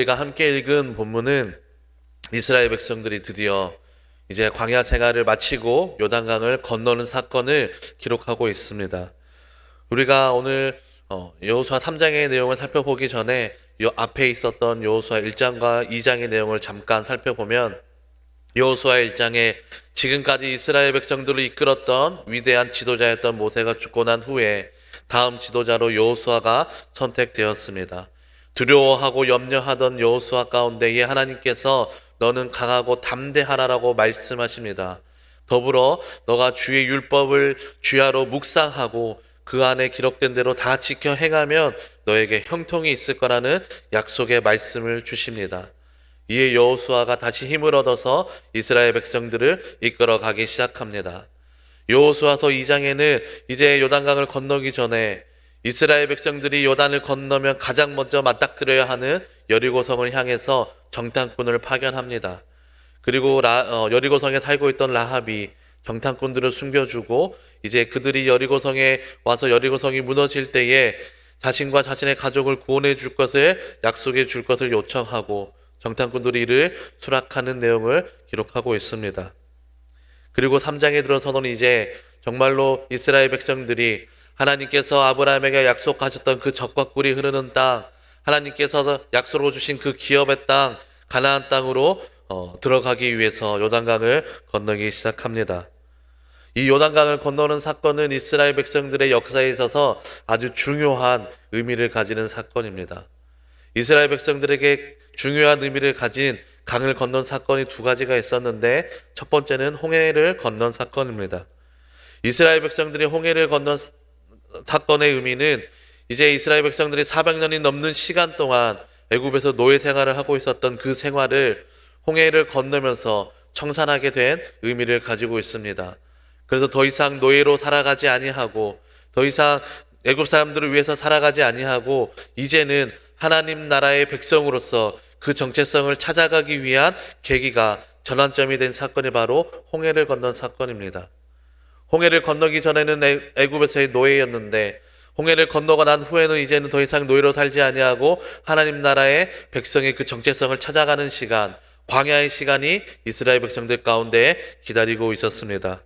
우리가 함께 읽은 본문은 이스라엘 백성들이 드디어 이제 광야 생활을 마치고 요단강을 건너는 사건을 기록하고 있습니다. 우리가 오늘 여호수아 3장의 내용을 살펴보기 전에 요 앞에 있었던 여호수아 1장과 2장의 내용을 잠깐 살펴보면, 여호수아 1장에 지금까지 이스라엘 백성들을 이끌었던 위대한 지도자였던 모세가 죽고 난 후에 다음 지도자로 여호수아가 선택되었습니다. 두려워하고 염려하던 여호수아 가운데에 하나님께서 너는 강하고 담대하라라고 말씀하십니다. 더불어 너가 주의 율법을 주야로 묵상하고 그 안에 기록된 대로 다 지켜 행하면 너에게 형통이 있을 거라는 약속의 말씀을 주십니다. 이에 여호수아가 다시 힘을 얻어서 이스라엘 백성들을 이끌어가기 시작합니다. 여호수아서 2장에는 이제 요단강을 건너기 전에 이스라엘 백성들이 요단을 건너면 가장 먼저 맞닥뜨려야 하는 여리고성을 향해서 정탐꾼을 파견합니다. 그리고 여리고성에 살고 있던 라합이 정탐꾼들을 숨겨주고 이제 그들이 여리고성에 와서 여리고성이 무너질 때에 자신과 자신의 가족을 구원해 줄 것을 약속해 줄 것을 요청하고 정탐꾼들이 이를 수락하는 내용을 기록하고 있습니다. 그리고 3장에 들어서는 이제 정말로 이스라엘 백성들이 하나님께서 아브라함에게 약속하셨던 그 젖과 꿀이 흐르는 땅, 하나님께서 약속으로 주신 그 기업의 땅, 가나안 땅으로 들어가기 위해서 요단강을 건너기 시작합니다. 이 요단강을 건너는 사건은 이스라엘 백성들의 역사에 있어서 아주 중요한 의미를 가지는 사건입니다. 이스라엘 백성들에게 중요한 의미를 가진 강을 건넌 사건이 두 가지가 있었는데, 첫 번째는 홍해를 건넌 사건입니다. 이스라엘 백성들이 홍해를 건넌 사건의 의미는 이제 이스라엘 백성들이 400년이 넘는 시간 동안 애굽에서 노예 생활을 하고 있었던 그 생활을 홍해를 건너면서 청산하게 된 의미를 가지고 있습니다. 그래서 더 이상 노예로 살아가지 아니하고, 더 이상 애굽 사람들을 위해서 살아가지 아니하고, 이제는 하나님 나라의 백성으로서 그 정체성을 찾아가기 위한 계기가 전환점이 된 사건이 바로 홍해를 건넌 사건입니다. 홍해를 건너기 전에는 애굽에서의 노예였는데, 홍해를 건너고 난 후에는 이제는 더 이상 노예로 살지 아니하고 하나님 나라의 백성의 그 정체성을 찾아가는 시간, 광야의 시간이 이스라엘 백성들 가운데 기다리고 있었습니다.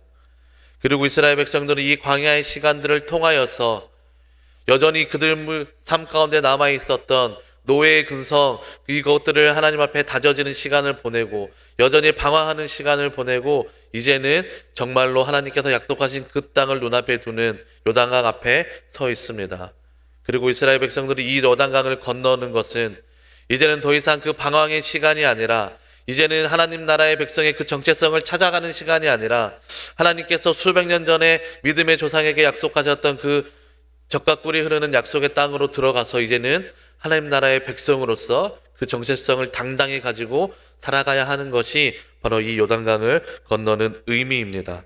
그리고 이스라엘 백성들은 이 광야의 시간들을 통하여서 여전히 그들 삶 가운데 남아 있었던 노예의 근성, 이것들을 하나님 앞에 다져지는 시간을 보내고, 여전히 방황하는 시간을 보내고, 이제는 정말로 하나님께서 약속하신 그 땅을 눈앞에 두는 요단강 앞에 서 있습니다. 그리고 이스라엘 백성들이 이 요단강을 건너는 것은 이제는 더 이상 그 방황의 시간이 아니라, 이제는 하나님 나라의 백성의 그 정체성을 찾아가는 시간이 아니라, 하나님께서 수백 년 전에 믿음의 조상에게 약속하셨던 그 젖과 꿀이 흐르는 약속의 땅으로 들어가서 이제는 하나님 나라의 백성으로서 그 정체성을 당당히 가지고 살아가야 하는 것이 바로 이 요단강을 건너는 의미입니다.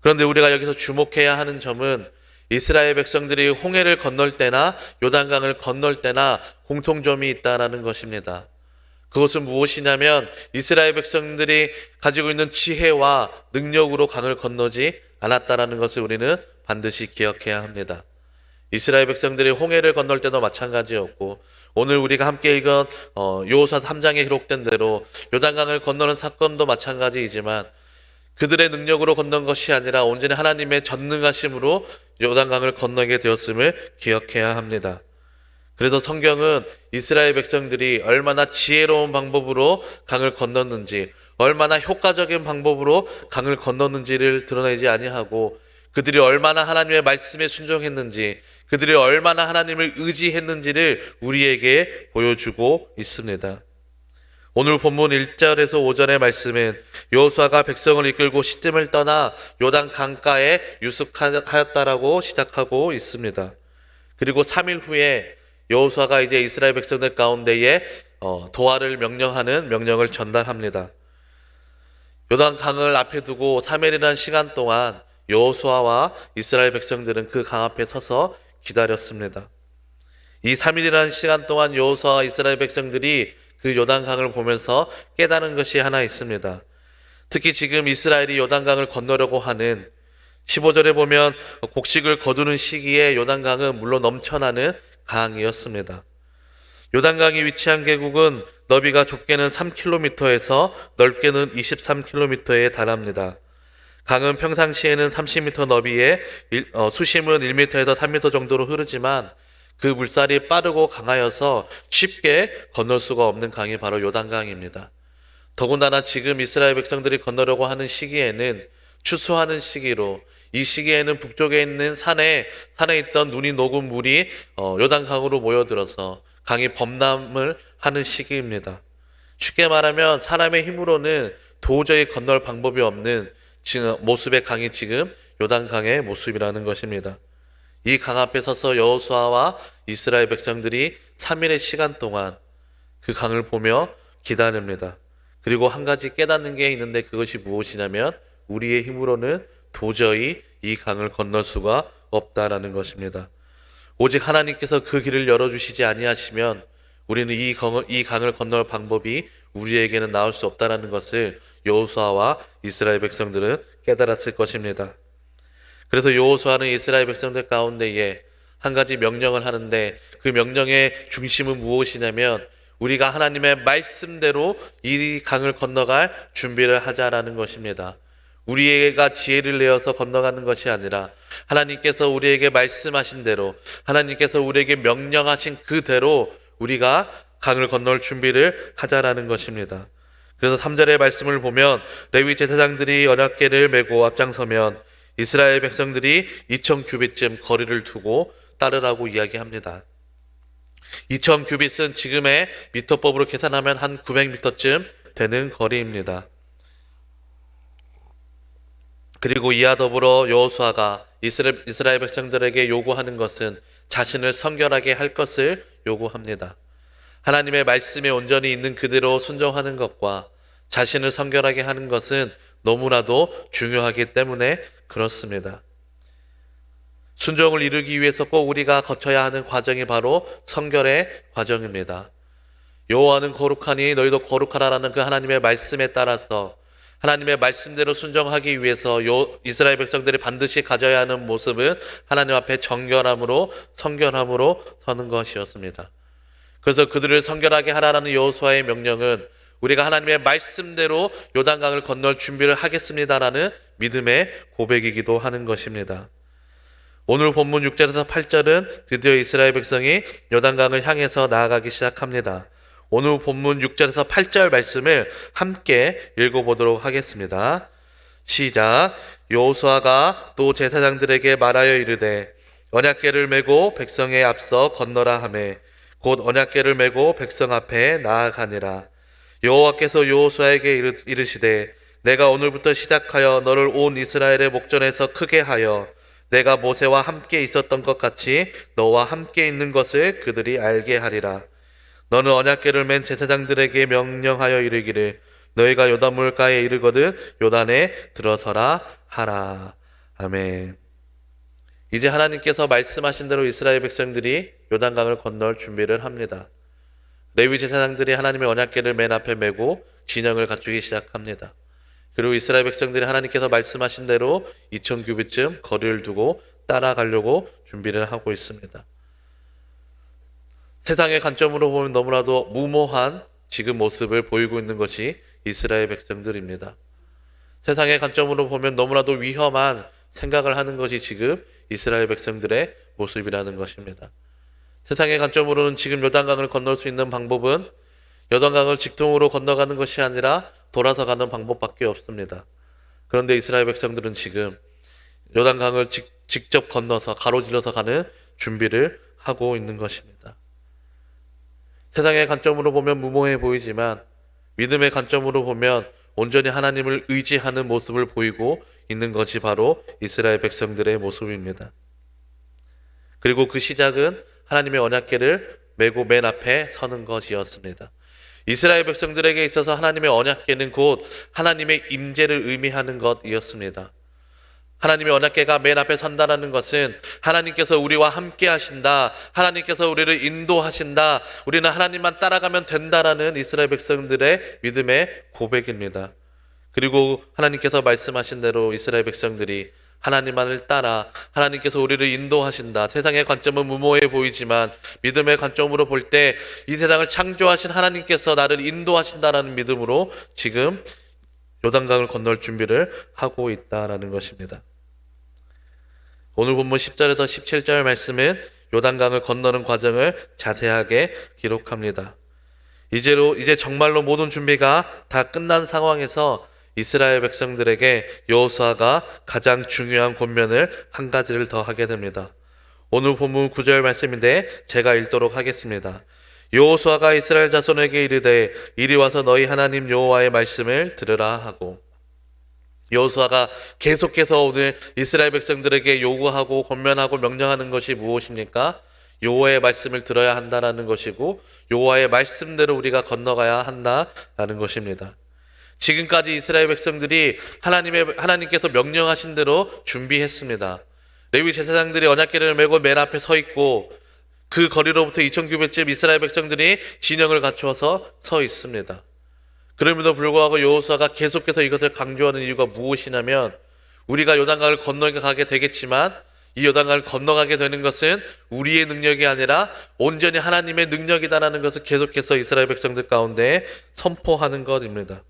그런데 우리가 여기서 주목해야 하는 점은 이스라엘 백성들이 홍해를 건널 때나 요단강을 건널 때나 공통점이 있다는 것입니다. 그것은 무엇이냐면, 이스라엘 백성들이 가지고 있는 지혜와 능력으로 강을 건너지 않았다는 것을 우리는 반드시 기억해야 합니다. 이스라엘 백성들이 홍해를 건널 때도 마찬가지였고, 오늘 우리가 함께 읽은 여호수아 3장에 기록된 대로 요단강을 건너는 사건도 마찬가지이지만, 그들의 능력으로 건넌 것이 아니라 온전히 하나님의 전능하심으로 요단강을 건너게 되었음을 기억해야 합니다. 그래서 성경은 이스라엘 백성들이 얼마나 지혜로운 방법으로 강을 건넜는지, 얼마나 효과적인 방법으로 강을 건넜는지를 드러내지 아니하고, 그들이 얼마나 하나님의 말씀에 순종했는지, 그들이 얼마나 하나님을 의지했는지를 우리에게 보여주고 있습니다. 오늘 본문 1절에서 5절의 말씀은 여호수아가 백성을 이끌고 시딤을 떠나 요단 강가에 유숙하였다라고 시작하고 있습니다. 그리고 3일 후에 여호수아가 이제 이스라엘 백성들 가운데에 도하를 명령하는 명령을 전달합니다. 요단 강을 앞에 두고 3일이라는 시간 동안 여호수아와 이스라엘 백성들은 그 강 앞에 서서 기다렸습니다. 이 3일이라는 시간 동안 여호수아와 이스라엘 백성들이 그 요단강을 보면서 깨달은 것이 하나 있습니다. 특히 지금 이스라엘이 요단강을 건너려고 하는 15절에 보면 곡식을 거두는 시기에 요단강은 물로 넘쳐나는 강이었습니다. 요단강이 위치한 계곡은 너비가 좁게는 3km에서 넓게는 23km에 달합니다. 강은 평상시에는 30m 너비에 수심은 1m에서 3m 정도로 흐르지만 그 물살이 빠르고 강하여서 쉽게 건널 수가 없는 강이 바로 요단강입니다. 더군다나 지금 이스라엘 백성들이 건너려고 하는 시기에는 추수하는 시기로, 이 시기에는 북쪽에 있는 산에 있던 눈이 녹은 물이 요단강으로 모여들어서 강이 범람을 하는 시기입니다. 쉽게 말하면 사람의 힘으로는 도저히 건널 방법이 없는 모습의 강이 지금 요단강의 모습이라는 것입니다. 이 강 앞에 서서 여호수아와 이스라엘 백성들이 3일의 시간 동안 그 강을 보며 기다립니다. 그리고 한 가지 깨닫는 게 있는데, 그것이 무엇이냐면 우리의 힘으로는 도저히 이 강을 건널 수가 없다라는 것입니다. 오직 하나님께서 그 길을 열어주시지 아니하시면 우리는 이 강을 건널 방법이 우리에게는 나올 수 없다라는 것을 여호수아와 이스라엘 백성들은 깨달았을 것입니다. 그래서 여호수아는 이스라엘 백성들 가운데에 한 가지 명령을 하는데, 그 명령의 중심은 무엇이냐면 우리가 하나님의 말씀대로 이 강을 건너갈 준비를 하자라는 것입니다. 우리가 지혜를 내어서 건너가는 것이 아니라 하나님께서 우리에게 말씀하신 대로, 하나님께서 우리에게 명령하신 그대로 우리가 강을 건널 준비를 하자라는 것입니다. 그래서 3절의 말씀을 보면 레위 제사장들이 언약궤를 메고 앞장서면 이스라엘 백성들이 2000규빗쯤 거리를 두고 따르라고 이야기합니다. 2000규빗은 지금의 미터법으로 계산하면 한 900m쯤 되는 거리입니다. 그리고 이와 더불어 여호수아가 이스라엘 백성들에게 요구하는 것은 자신을 성결하게 할 것을 요구합니다. 하나님의 말씀에 온전히 있는 그대로 순종하는 것과 자신을 성결하게 하는 것은 너무나도 중요하기 때문에 그렇습니다. 순종을 이루기 위해서 꼭 우리가 거쳐야 하는 과정이 바로 성결의 과정입니다. 여호와는 거룩하니 너희도 거룩하라라는 그 하나님의 말씀에 따라서 하나님의 말씀대로 순종하기 위해서 이스라엘 백성들이 반드시 가져야 하는 모습은 하나님 앞에 정결함으로, 성결함으로 서는 것이었습니다. 그래서 그들을 성결하게 하라는 여호수아의 명령은 우리가 하나님의 말씀대로 요단강을 건널 준비를 하겠습니다라는 믿음의 고백이기도 하는 것입니다. 오늘 본문 6절에서 8절은 드디어 이스라엘 백성이 요단강을 향해서 나아가기 시작합니다. 오늘 본문 6절에서 8절 말씀을 함께 읽어보도록 하겠습니다. 시작. 여호수아가 또 제사장들에게 말하여 이르되 언약궤를 메고 백성에 앞서 건너라 하매 곧 언약궤를 메고 백성 앞에 나아가니라. 여호와께서 여호수아에게 이르시되 내가 오늘부터 시작하여 너를 온 이스라엘의 목전에서 크게 하여 내가 모세와 함께 있었던 것 같이 너와 함께 있는 것을 그들이 알게 하리라. 너는 언약궤를 맨 제사장들에게 명령하여 이르기를 너희가 요단물가에 이르거든 요단에 들어서라 하라. 아멘. 이제 하나님께서 말씀하신 대로 이스라엘 백성들이 요단강을 건널 준비를 합니다. 레위 제사장들이 하나님의 언약궤를 맨 앞에 메고 진영을 갖추기 시작합니다. 그리고 이스라엘 백성들이 하나님께서 말씀하신 대로 2000규빗쯤 거리를 두고 따라가려고 준비를 하고 있습니다. 세상의 관점으로 보면 너무나도 무모한 지금 모습을 보이고 있는 것이 이스라엘 백성들입니다. 세상의 관점으로 보면 너무나도 위험한 생각을 하는 것이 지금 이스라엘 백성들의 모습이라는 것입니다. 세상의 관점으로는 지금 요단강을 건널 수 있는 방법은 요단강을 직통으로 건너가는 것이 아니라 돌아서 가는 방법밖에 없습니다. 그런데 이스라엘 백성들은 지금 요단강을 직접 건너서 가로질러서 가는 준비를 하고 있는 것입니다. 세상의 관점으로 보면 무모해 보이지만 믿음의 관점으로 보면 온전히 하나님을 의지하는 모습을 보이고 있는 것이 바로 이스라엘 백성들의 모습입니다. 그리고 그 시작은 하나님의 언약궤를 메고 맨 앞에 서는 것이었습니다. 이스라엘 백성들에게 있어서 하나님의 언약궤는 곧 하나님의 임재를 의미하는 것이었습니다. 하나님의 언약궤가 맨 앞에 선다라는 것은 하나님께서 우리와 함께 하신다, 하나님께서 우리를 인도하신다, 우리는 하나님만 따라가면 된다라는 이스라엘 백성들의 믿음의 고백입니다. 그리고 하나님께서 말씀하신 대로 이스라엘 백성들이 하나님만을 따라 하나님께서 우리를 인도하신다. 세상의 관점은 무모해 보이지만 믿음의 관점으로 볼 때 이 세상을 창조하신 하나님께서 나를 인도하신다라는 믿음으로 지금 요단강을 건널 준비를 하고 있다라는 것입니다. 오늘 본문 10절에서 17절 말씀은 요단강을 건너는 과정을 자세하게 기록합니다. 이제 정말로 모든 준비가 다 끝난 상황에서 이스라엘 백성들에게 여호수아가 가장 중요한 권면을 한 가지를 더 하게 됩니다. 오늘 본문 9절 말씀인데 제가 읽도록 하겠습니다. 여호수아가 이스라엘 자손에게 이르되 이리 와서 너희 하나님 여호와의 말씀을 들으라 하고, 여호수아가 계속해서 오늘 이스라엘 백성들에게 요구하고 권면하고 명령하는 것이 무엇입니까? 여호와의 말씀을 들어야 한다라는 것이고 여호와의 말씀대로 우리가 건너가야 한다라는 것입니다. 지금까지 이스라엘 백성들이 하나님께서 명령하신 대로 준비했습니다. 레위 제사장들이 언약궤를 메고 맨 앞에 서 있고 그 거리로부터 2,900쯤 이스라엘 백성들이 진영을 갖추어서 서 있습니다. 그럼에도 불구하고 여호수아가 계속해서 이것을 강조하는 이유가 무엇이냐면, 우리가 요단강을 건너가게 되겠지만 이 요단강을 건너가게 되는 것은 우리의 능력이 아니라 온전히 하나님의 능력이다라는 것을 계속해서 이스라엘 백성들 가운데 선포하는 것입니다.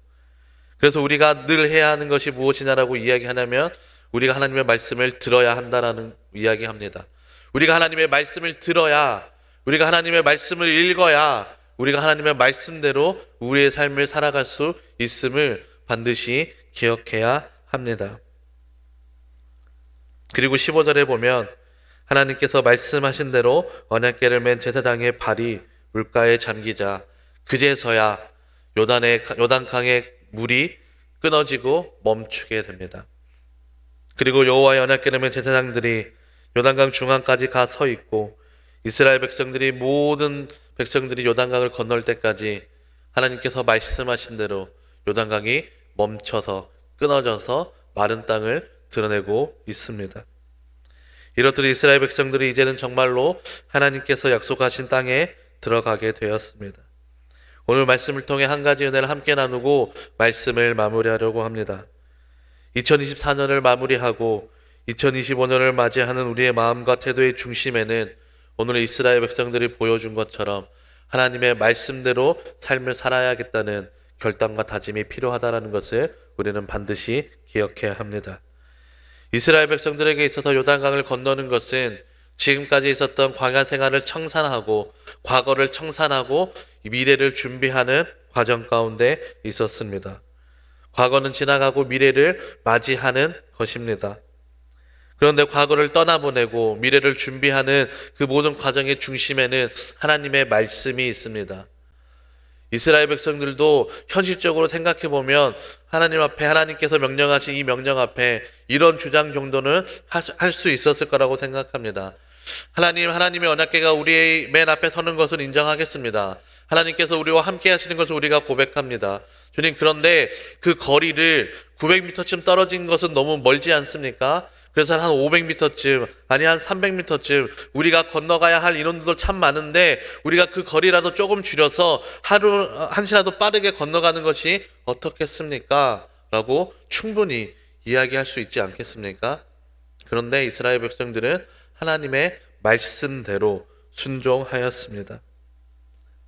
그래서 우리가 늘 해야 하는 것이 무엇이냐라고 이야기하냐면, 우리가 하나님의 말씀을 들어야 한다라는 이야기합니다. 우리가 하나님의 말씀을 들어야, 우리가 하나님의 말씀을 읽어야 우리가 하나님의 말씀대로 우리의 삶을 살아갈 수 있음을 반드시 기억해야 합니다. 그리고 15절에 보면 하나님께서 말씀하신 대로 언약궤를 맨 제사장의 발이 물가에 잠기자 그제서야 요단강의 물이 끊어지고 멈추게 됩니다. 그리고 여호와의 언약궤를 맨 제사장들이 요단강 중앙까지 가 서 있고 이스라엘 백성들이 모든 백성들이 요단강을 건널 때까지 하나님께서 말씀하신 대로 요단강이 멈춰서 끊어져서 마른 땅을 드러내고 있습니다. 이렇듯 이스라엘 백성들이 이제는 정말로 하나님께서 약속하신 땅에 들어가게 되었습니다. 오늘 말씀을 통해 한 가지 은혜를 함께 나누고 말씀을 마무리하려고 합니다. 2024년을 마무리하고 2025년을 맞이하는 우리의 마음과 태도의 중심에는 오늘 이스라엘 백성들이 보여준 것처럼 하나님의 말씀대로 삶을 살아야겠다는 결단과 다짐이 필요하다는 것을 우리는 반드시 기억해야 합니다. 이스라엘 백성들에게 있어서 요단강을 건너는 것은 지금까지 있었던 광야 생활을 청산하고 과거를 청산하고 미래를 준비하는 과정 가운데 있었습니다. 과거는 지나가고 미래를 맞이하는 것입니다. 그런데 과거를 떠나보내고 미래를 준비하는 그 모든 과정의 중심에는 하나님의 말씀이 있습니다. 이스라엘 백성들도 현실적으로 생각해보면 하나님 앞에, 하나님께서 명령하신 이 명령 앞에 이런 주장 정도는 할 수 있었을 거라고 생각합니다. 하나님의 언약궤가 우리의 맨 앞에 서는 것을 인정하겠습니다. 하나님께서 우리와 함께 하시는 것을 우리가 고백합니다. 주님, 그런데 그 거리를 900m쯤 떨어진 것은 너무 멀지 않습니까? 그래서 한 500m쯤, 아니 한 300m쯤 우리가 건너가야 할 인원들도 참 많은데 우리가 그 거리라도 조금 줄여서 한시라도 빠르게 건너가는 것이 어떻겠습니까? 라고 충분히 이야기할 수 있지 않겠습니까? 그런데 이스라엘 백성들은 하나님의 말씀대로 순종하였습니다.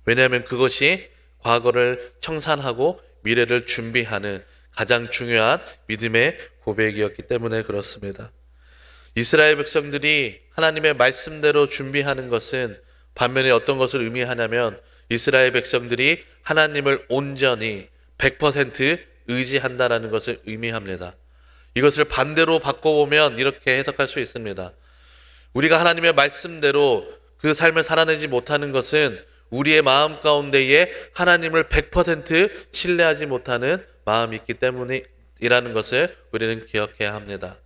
왜냐하면 그것이 과거를 청산하고 미래를 준비하는 가장 중요한 믿음의 고백이었기 때문에 그렇습니다. 이스라엘 백성들이 하나님의 말씀대로 준비하는 것은 반면에 어떤 것을 의미하냐면 이스라엘 백성들이 하나님을 온전히 100% 의지한다라는 것을 의미합니다. 이것을 반대로 바꿔보면 이렇게 해석할 수 있습니다. 우리가 하나님의 말씀대로 그 삶을 살아내지 못하는 것은 우리의 마음 가운데에 하나님을 100% 신뢰하지 못하는 마음이 있기 때문이라는 것을 우리는 기억해야 합니다.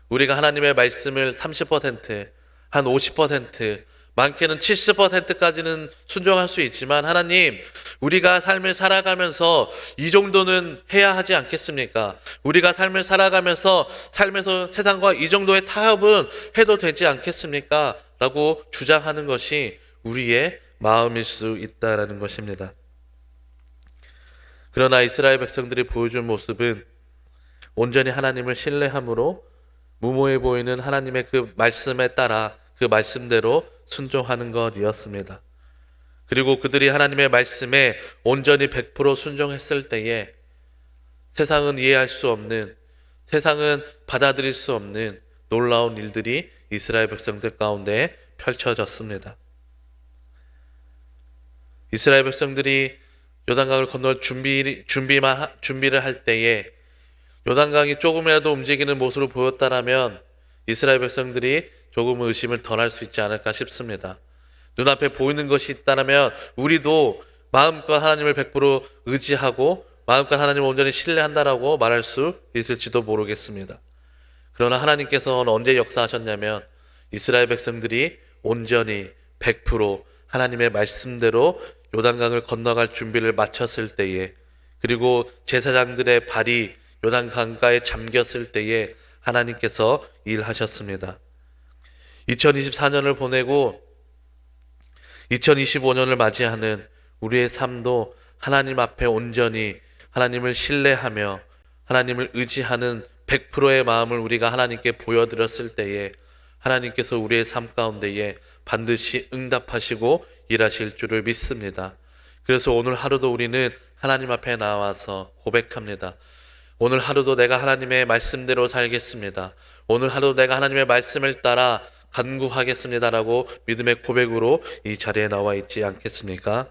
우리가 하나님의 말씀을 30%, 한 50%, 많게는 70%까지는 순종할 수 있지만 하나님, 우리가 삶을 살아가면서 이 정도는 해야 하지 않겠습니까? 우리가 삶을 살아가면서 삶에서 세상과 이 정도의 타협은 해도 되지 않겠습니까? 라고 주장하는 것이 우리의 마음일 수 있다라는 것입니다. 그러나 이스라엘 백성들이 보여준 모습은 온전히 하나님을 신뢰함으로 무모해 보이는 하나님의 그 말씀에 따라 그 말씀대로 순종하는 것이었습니다. 그리고 그들이 하나님의 말씀에 온전히 100% 순종했을 때에 세상은 이해할 수 없는, 세상은 받아들일 수 없는 놀라운 일들이 이스라엘 백성들 가운데 펼쳐졌습니다. 이스라엘 백성들이 요단강을 건널 준비를 할 때에 요단강이 조금이라도 움직이는 모습을 보였다라면 이스라엘 백성들이 조금은 의심을 덜 할 수 있지 않을까 싶습니다. 눈앞에 보이는 것이 있다면 우리도 마음껏 하나님을 100% 의지하고 마음껏 하나님을 온전히 신뢰한다라고 말할 수 있을지도 모르겠습니다. 그러나 하나님께서는 언제 역사하셨냐면 이스라엘 백성들이 온전히 100% 하나님의 말씀대로 요단강을 건너갈 준비를 마쳤을 때에, 그리고 제사장들의 발이 요단강가에 잠겼을 때에 하나님께서 일하셨습니다. 2024년을 보내고 2025년을 맞이하는 우리의 삶도 하나님 앞에 온전히 하나님을 신뢰하며 하나님을 의지하는 100%의 마음을 우리가 하나님께 보여드렸을 때에 하나님께서 우리의 삶 가운데에 반드시 응답하시고 일하실 줄을 믿습니다. 그래서 오늘 하루도 우리는 하나님 앞에 나와서 고백합니다. 오늘 하루도 내가 하나님의 말씀대로 살겠습니다. 오늘 하루도 내가 하나님의 말씀을 따라 간구하겠습니다라고 믿음의 고백으로 이 자리에 나와 있지 않겠습니까?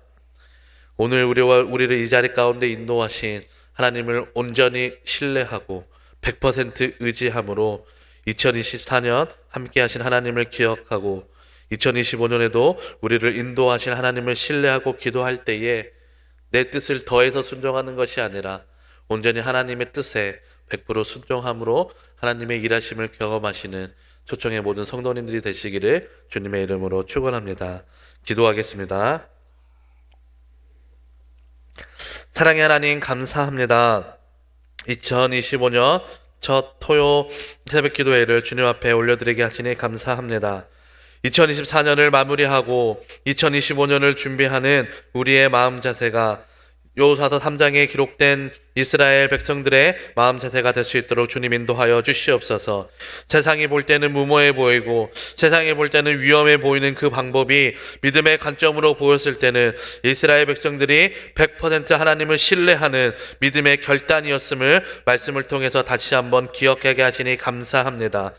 오늘 우리를 이 자리 가운데 인도하신 하나님을 온전히 신뢰하고 100% 의지함으로 2024년 함께 하신 하나님을 기억하고 2025년에도 우리를 인도하신 하나님을 신뢰하고 기도할 때에 내 뜻을 더해서 순종하는 것이 아니라 온전히 하나님의 뜻에 100% 순종함으로 하나님의 일하심을 경험하시는 초청의 모든 성도님들이 되시기를 주님의 이름으로 축원합니다. 기도하겠습니다. 사랑의 하나님, 감사합니다. 2025년 첫 토요 새벽 기도회를 주님 앞에 올려드리게 하시니 감사합니다. 2024년을 마무리하고 2025년을 준비하는 우리의 마음 자세가 여호수아서 3장에 기록된 이스라엘 백성들의 마음 자세가 될 수 있도록 주님 인도하여 주시옵소서. 세상이 볼 때는 무모해 보이고 세상이 볼 때는 위험해 보이는 그 방법이 믿음의 관점으로 보였을 때는 이스라엘 백성들이 100% 하나님을 신뢰하는 믿음의 결단이었음을 말씀을 통해서 다시 한번 기억하게 하시니 감사합니다.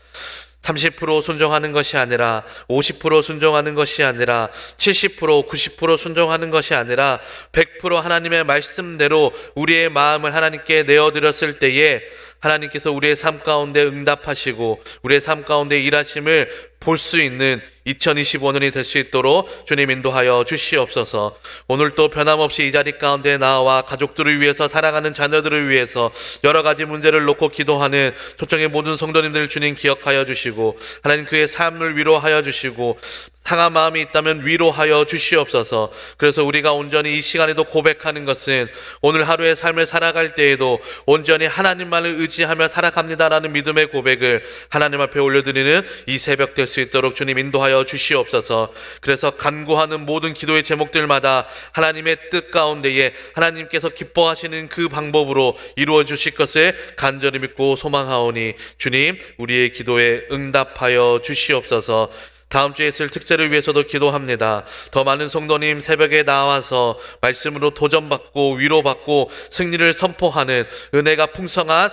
30% 순종하는 것이 아니라 50% 순종하는 것이 아니라 70% 90% 순종하는 것이 아니라 100% 하나님의 말씀대로 우리의 마음을 하나님께 내어드렸을 때에 하나님께서 우리의 삶 가운데 응답하시고 우리의 삶 가운데 일하심을 볼 수 있는 2025년이 될 수 있도록 주님 인도하여 주시옵소서. 오늘도 변함없이 이 자리 가운데 나와 가족들을 위해서, 사랑하는 자녀들을 위해서 여러 가지 문제를 놓고 기도하는 초청의 모든 성도님들 주님 기억하여 주시고 하나님 그의 삶을 위로하여 주시고 상한 마음이 있다면 위로하여 주시옵소서. 그래서 우리가 온전히 이 시간에도 고백하는 것은 오늘 하루의 삶을 살아갈 때에도 온전히 하나님만을 의지하며 살아갑니다라는 믿음의 고백을 하나님 앞에 올려드리는 이 새벽 될 수 있도록 주님 인도하여 주시옵소서. 그래서 간구하는 모든 기도의 제목들마다 하나님의 뜻 가운데에 하나님께서 기뻐하시는 그 방법으로 이루어 주실 것을 간절히 믿고 소망하오니 주님 우리의 기도에 응답하여 주시옵소서. 다음 주에 있을 특세를 위해서도 기도합니다. 더 많은 성도님 새벽에 나와서 말씀으로 도전받고 위로받고 승리를 선포하는 은혜가 풍성한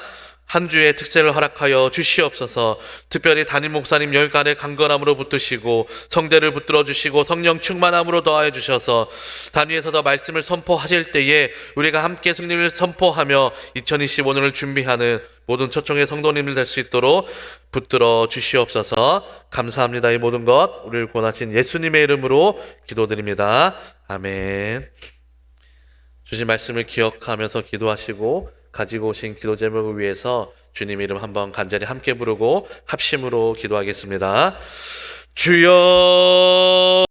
한 주의 특세를 허락하여 주시옵소서. 특별히 담임 목사님 열간의 강건함으로 붙드시고 성대를 붙들어 주시고 성령 충만함으로 더하여 주셔서 단위에서도 말씀을 선포하실 때에 우리가 함께 승리를 선포하며 2025년을 준비하는 모든 초청의 성도님들 될 수 있도록 붙들어 주시옵소서. 감사합니다. 이 모든 것 우리를 구원하신 예수님의 이름으로 기도드립니다. 아멘. 주신 말씀을 기억하면서 기도하시고 가지고 오신 기도 제목을 위해서 주님 이름 한번 간절히 함께 부르고 합심으로 기도하겠습니다. 주여